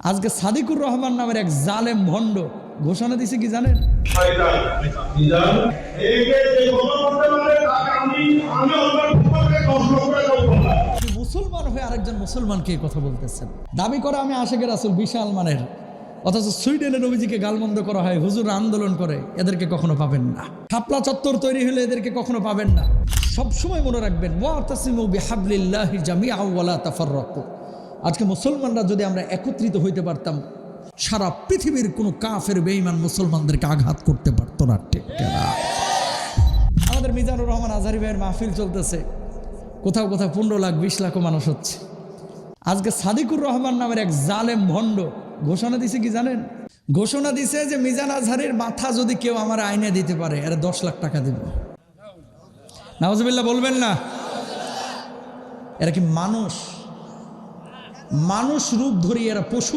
আজকে সাদিকুর রহমান নামের এক জালেম ভণ্ড ঘোষণা দিছে কি জানেন? মুসলমান হয়ে আরেকজন মুসলমানকে এই কথা বলতেছেন, দাবি করে আমি আশেকে রাসূল বিশাল মানের, অথচ সুইডেনের নবীজিকে গালমন্দ করা হয়, হুজুর আন্দোলন করে, এদেরকে কখনো পাবেন না। শাপলা চত্বর তৈরি হলে এদেরকে কখনো পাবেন না। সবসময় মনে রাখবেন, ওয়াতাসিমু বিহাবলিল্লাহি জামিআন ওয়া লা তাফাররাকু। আজকে মুসলমানরা যদি আমরা একত্রিত হইতে পারতাম, সারা পৃথিবীর কোনো কাফের বেঈমান মুসলমানদেরকে আঘাত করতে পারতো না। ঠিক না? আমাদের মিজানুর রহমান আজহারী ভাইয়ের মাহফিল চলতেছে, কোথাও কোথাও 15 লাখ 20 লাখও মানুষ হচ্ছে। আজকে সাদিকুর রহমান নামের এক জালেম ভণ্ড ঘোষণা দিছে কি জানেন? ঘোষণা দিছে যে মিজান আজহারীর মাথা যদি কেউ আমার আইনে দিতে পারে, এরা 10 লাখ টাকা দেব। নাউজুবিল্লাহ বলবেন না? এরা কি মানুষ? মানুষ রূপ ধরি, এরা পশু